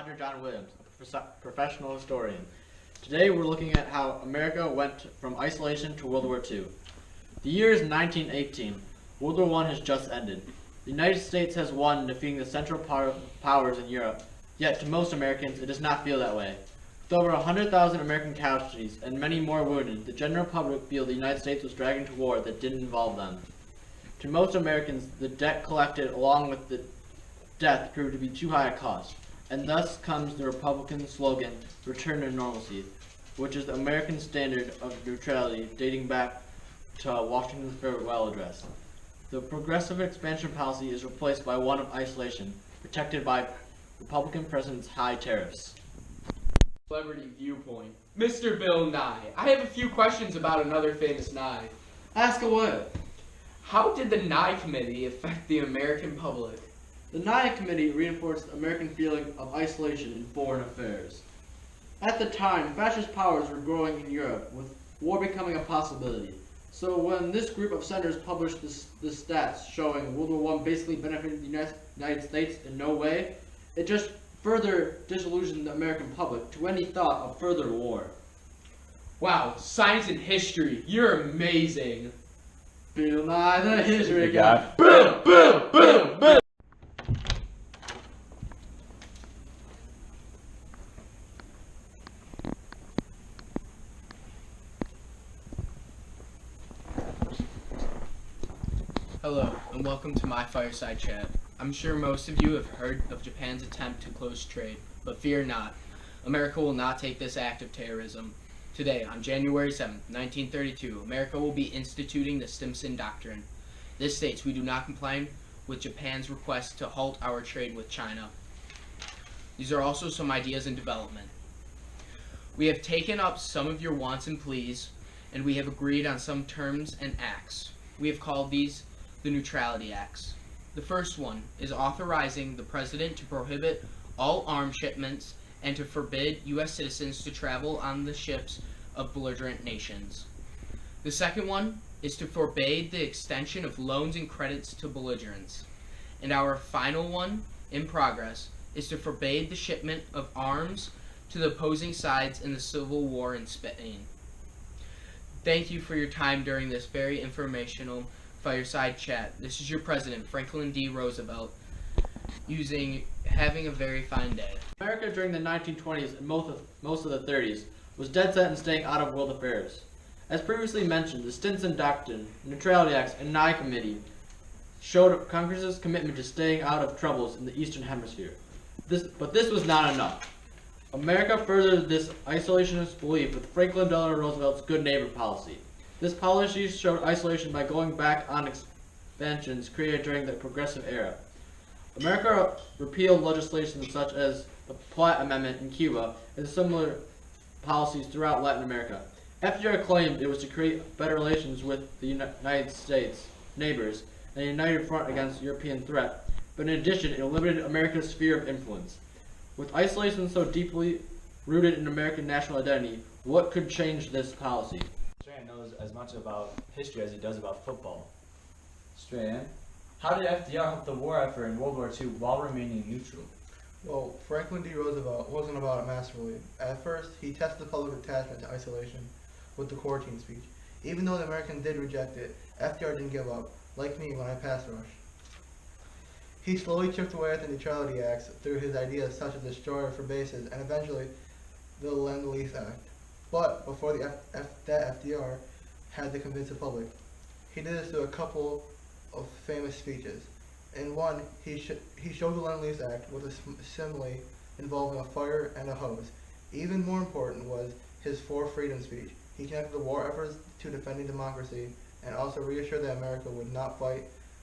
Roger John Williams, a professional historian. Today we're looking at how America went from isolation to World War II. The year is 1918. World War I has just ended. The United States has won, defeating the Central Powers in Europe, yet to most Americans it does not feel that way. With over 100,000 American casualties and many more wounded, the general public feel the United States was dragging to war that didn't involve them. To most Americans, the debt collected along with the death proved to be too high a cost, and thus comes the Republican slogan, "Return to Normalcy," which is the American standard of neutrality dating back to Washington's farewell address. The progressive expansion policy is replaced by one of isolation, protected by Republican presidents' high tariffs. Celebrity viewpoint. Mr. Bill Nye, I have a few questions about another famous Nye. Ask away. How did the Nye Committee affect the American public? The Nye Committee reinforced the American feeling of isolation in foreign affairs. At the time, fascist powers were growing in Europe, with war becoming a possibility. So when this group of senators published the stats showing World War I basically benefited the United States in no way, it just further disillusioned the American public to any thought of further war. Wow, science and history, you're amazing. Bill Nye the History Guy. Boom, boom, boom, boom. Hello, and welcome to my fireside chat. I'm sure most of you have heard of Japan's attempt to close trade, but fear not. America will not take this act of terrorism. Today, on January 7, 1932, America will be instituting the Stimson Doctrine. This states we do not comply with Japan's request to halt our trade with China. These are also some ideas in development. We have taken up some of your wants and pleas, and we have agreed on some terms and acts. We have called these the Neutrality Acts. The first one is authorizing the President to prohibit all arms shipments and to forbid U.S. citizens to travel on the ships of belligerent nations. The second one is to forbade the extension of loans and credits to belligerents. And our final one, in progress, is to forbade the shipment of arms to the opposing sides in the Civil War in Spain. Thank you for your time during this very informational fireside chat. This is your president, Franklin D. Roosevelt, having a very fine day. America during the 1920s and most of the 30s was dead set in staying out of world affairs. As previously mentioned, the Stimson Doctrine, Neutrality Acts, and Nye Committee showed Congress's commitment to staying out of troubles in the Eastern Hemisphere. But this was not enough. America furthered this isolationist belief with Franklin Delano Roosevelt's good neighbor policy. This policy showed isolation by going back on expansions created during the Progressive Era. America repealed legislation such as the Platt Amendment in Cuba and similar policies throughout Latin America. FDR claimed it was to create better relations with the United States neighbors and a united front against European threat, but in addition it limited America's sphere of influence. With isolation so deeply rooted in American national identity, what could change this policy? Strand knows as much about history as he does about football. Strand, how did FDR help the war effort in World War II while remaining neutral? Well, Franklin D. Roosevelt wasn't about it masterfully. At first, he tested the public attachment to isolation with the quarantine speech. Even though the Americans did reject it, FDR didn't give up, like me when I passed rush. He slowly chipped away at the Neutrality Acts through his ideas such as destroyer for bases and eventually the Lend-Lease Act. But before that FDR had to convince the public. He did this through a couple of famous speeches. In one, he showed the Lend-Lease Act with a simile involving a fire and a hose. Even more important was his For Freedom speech. He connected the war efforts to defending democracy and also reassured that America would not fight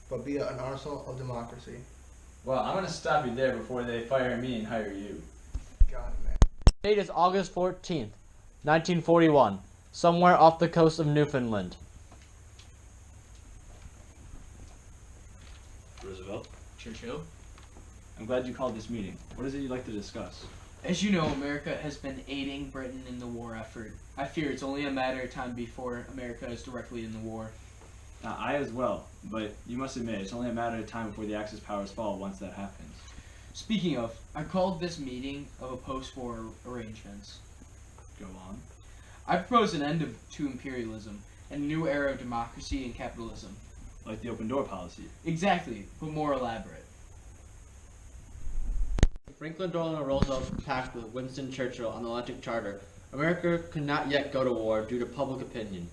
but be an arsenal of democracy. Well, I'm going to stop you there before they fire me and hire you. Got it, man. The date is August 14th, 1941, somewhere off the coast of Newfoundland. Roosevelt, Giorgio? I'm glad you called this meeting. What is it you'd like to discuss? As you know, America has been aiding Britain in the war effort. I fear it's only a matter of time before America is directly in the war. I as well, but you must admit it's only a matter of time before the Axis powers fall once that happens. Speaking of, I called this meeting of a post-war arrangements. Go on. I propose an end to imperialism and a new era of democracy and capitalism. Like the open door policy. Exactly, but more elaborate. Franklin Delano Roosevelt's pact with Winston Churchill on the Atlantic Charter, America could not yet go to war due to public opinion.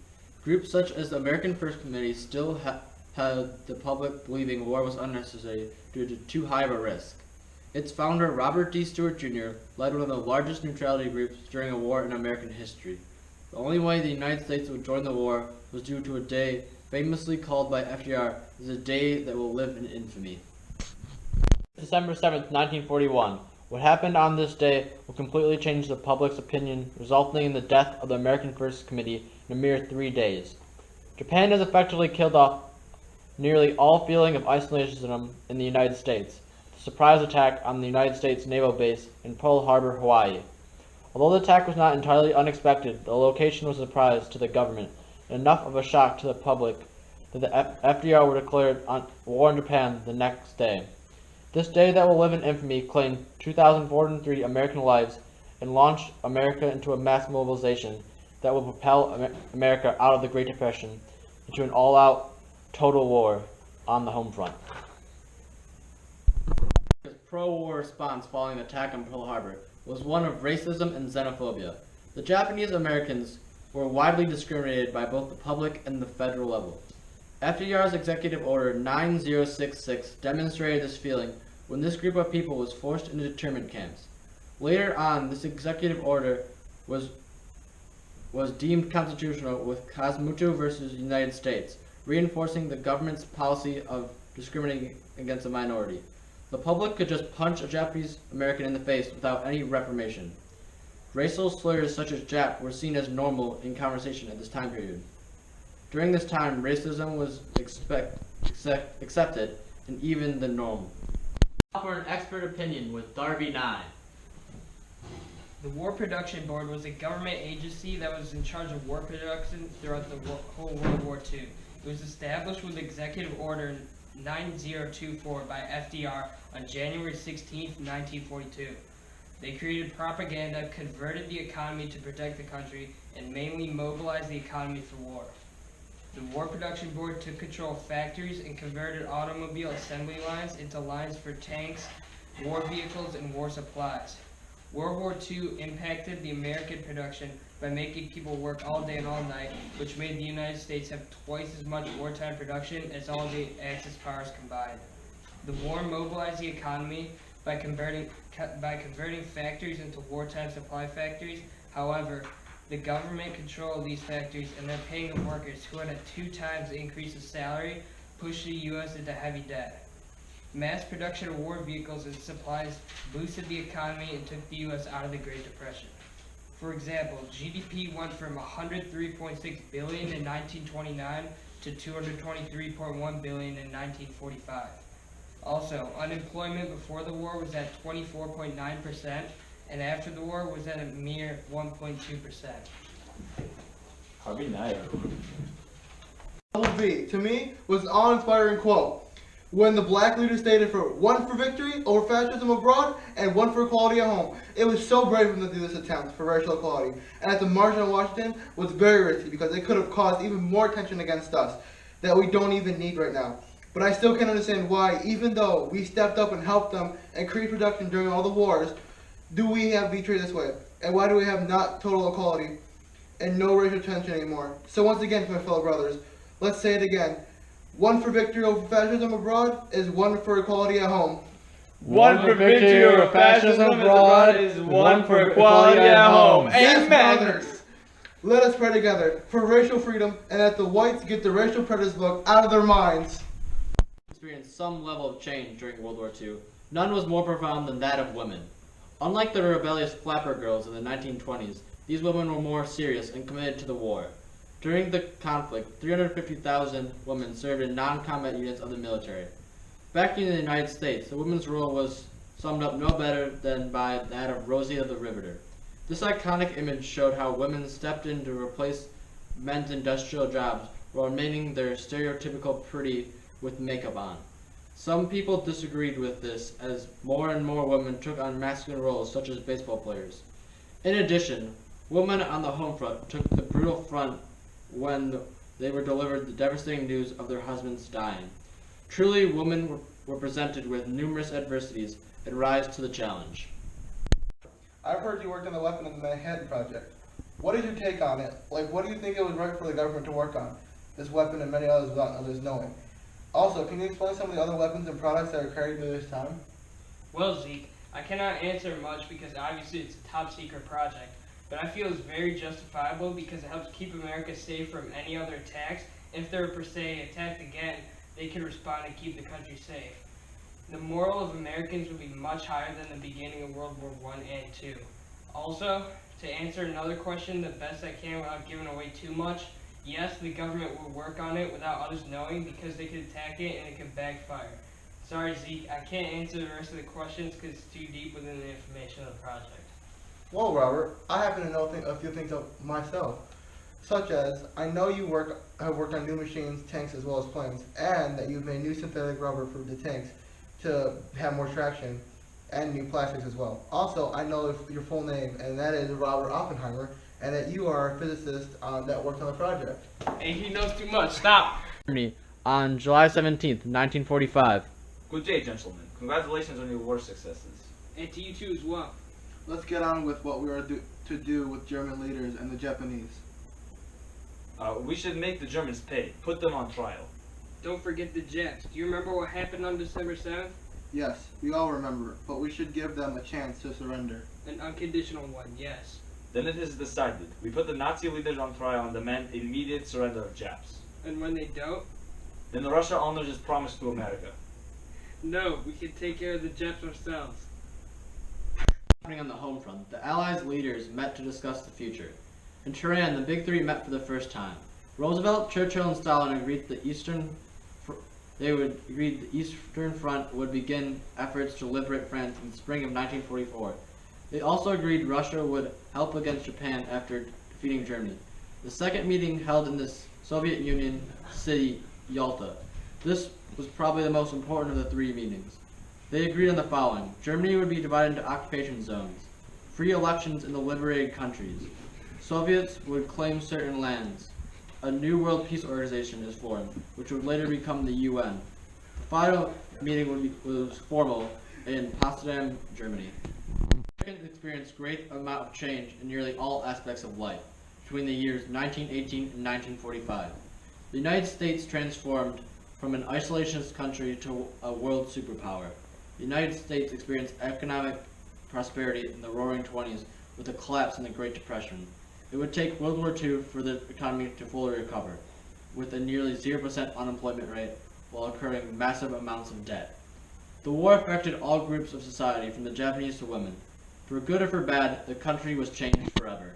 Groups such as the American First Committee still had the public believing war was unnecessary due to too high of a risk. Its founder, Robert D. Stewart Jr., led one of the largest neutrality groups during a war in American history. The only way the United States would join the war was due to a day famously called by FDR as a day that will live in infamy. December 7th, 1941. What happened on this day will completely change the public's opinion, resulting in the death of the American First Committee in a mere 3 days. Japan has effectively killed off nearly all feeling of isolationism in the United States. The surprise attack on the United States naval base in Pearl Harbor, Hawaii. Although the attack was not entirely unexpected, the location was a surprise to the government and enough of a shock to the public that the FDR would declare war on Japan the next day. This day that will live in infamy claimed 2,403 American lives and launched America into a mass mobilization that will propel America out of the Great Depression into an all-out total war on the home front. His pro-war response following the attack on Pearl Harbor was one of racism and xenophobia. The Japanese Americans were widely discriminated by both the public and the federal level. FDR's Executive Order 9066 demonstrated this feeling when this group of people was forced into internment camps. Later on, this executive order was deemed constitutional with Kazumuto versus United States, reinforcing the government's policy of discriminating against a minority. The public could just punch a Japanese American in the face without any reformation. Racial slurs such as Jap were seen as normal in conversation at this time period. During this time, racism was accepted and even the norm. For an expert opinion with Darby 9. The War Production Board was a government agency that was in charge of war production throughout the whole World War II. It was established with Executive Order 9024 by FDR on January 16, 1942. They created propaganda, converted the economy to protect the country, and mainly mobilized the economy for war. The War Production Board took control of factories and converted automobile assembly lines into lines for tanks, war vehicles, and war supplies. World War II impacted the American production by making people work all day and all night, which made the United States have twice as much wartime production as all the Axis powers combined. The war mobilized the economy by converting factories into wartime supply factories. However, the government controlled these factories and their paying of workers who had a 2 times increase of salary pushed the U.S. into heavy debt. Mass production of war vehicles and supplies boosted the economy and took the U.S. out of the Great Depression. For example, GDP went from $103.6 billion in 1929 to $223.1 billion in 1945. Also, unemployment before the war was at 24.9%, and after the war was at a mere 1.2%. Harvey Knight. V, to me, was an awe-inspiring quote. When the black leader stated for one for victory over fascism abroad and one for equality at home. It was so brave of them to do this attempt for racial equality. And at the march on Washington was very risky because it could have caused even more tension against us that we don't even need right now. But I still can't understand why, even though we stepped up and helped them and created production during all the wars, do we have to be treated this way? And why do we have not total equality and no racial tension anymore? So once again, to my fellow brothers, let's say it again. One for victory over fascism abroad is one for equality at home. One for victory over fascism abroad is one for equality at home. Yes, Amen. brothers. Let us pray together for racial freedom and that the whites get the racial prejudice book out of their minds. Experienced some level of change during World War II. None was more profound than that of women. Unlike the rebellious flapper girls in the 1920s, these women were more serious and committed to the war. During the conflict, 350,000 women served in non-combat units of the military. Back in the United States, the women's role was summed up no better than by that of Rosie the Riveter. This iconic image showed how women stepped in to replace men's industrial jobs while remaining their stereotypical pretty with makeup on. Some people disagreed with this as more and more women took on masculine roles such as baseball players. In addition, women on the home front took the brutal front when they were delivered the devastating news of their husbands dying. Truly, women were presented with numerous adversities and rise to the challenge. I've heard you worked on the weapon in the Manhattan Project. What is your take on it? Like, what do you think it was right for the government to work on this weapon and many others without others knowing? Also, can you explain some of the other weapons and products that are carried through this time? Well, Zeke, I cannot answer much because obviously it's a top secret project, but I feel it's very justifiable because it helps keep America safe from any other attacks. If they're per se attacked again, they can respond and keep the country safe. The moral of Americans would be much higher than the beginning of World War I and II. Also, to answer another question the best I can without giving away too much, yes, the government will work on it without others knowing because they could attack it and it could backfire. Sorry, Zeke, I can't answer the rest of the questions because it's too deep within the information of the project. Well, Robert, I happen to know a few things of myself, such as I know you have worked on new machines, tanks, as well as planes, and that you've made new synthetic rubber for the tanks to have more traction, and new plastics as well. Also, I know your full name, and that is Robert Oppenheimer, and that you are a physicist that worked on the project. Hey, he knows too much. Stop! Germany on July 17th, 1945. Good day, gentlemen. Congratulations on your war successes. And to you too as well. Let's get on with what we are to do with German leaders and the Japanese. We should make the Germans pay. Put them on trial. Don't forget the Jets. Do you remember what happened on December 7th? Yes, we all remember, but we should give them a chance to surrender. An unconditional one, yes. Then it is decided. We put the Nazi leaders on trial and demand immediate surrender of Japs. And when they don't? Then Russia honors its promise to America. No, we can take care of the Jets ourselves. On the home front, the Allies' leaders met to discuss the future. In Turin, the Big Three met for the first time. Roosevelt, Churchill, and Stalin agreed the Eastern Front would begin efforts to liberate France in the spring of 1944. They also agreed Russia would help against Japan after defeating Germany. The second meeting held in the Soviet Union city, Yalta. This was probably the most important of the three meetings. They agreed on the following. Germany would be divided into occupation zones. Free elections in the liberated countries. Soviets would claim certain lands. A new world peace organization is formed, which would later become the UN. The final meeting was formal in Potsdam, Germany. Americans experienced great amount of change in nearly all aspects of life between the years 1918 and 1945. The United States transformed from an isolationist country to a world superpower. The United States experienced economic prosperity in the Roaring '20s with a collapse in the Great Depression. It would take World War II for the economy to fully recover, with a nearly 0% unemployment rate while incurring massive amounts of debt. The war affected all groups of society, from the Japanese to women. For good or for bad, the country was changed forever.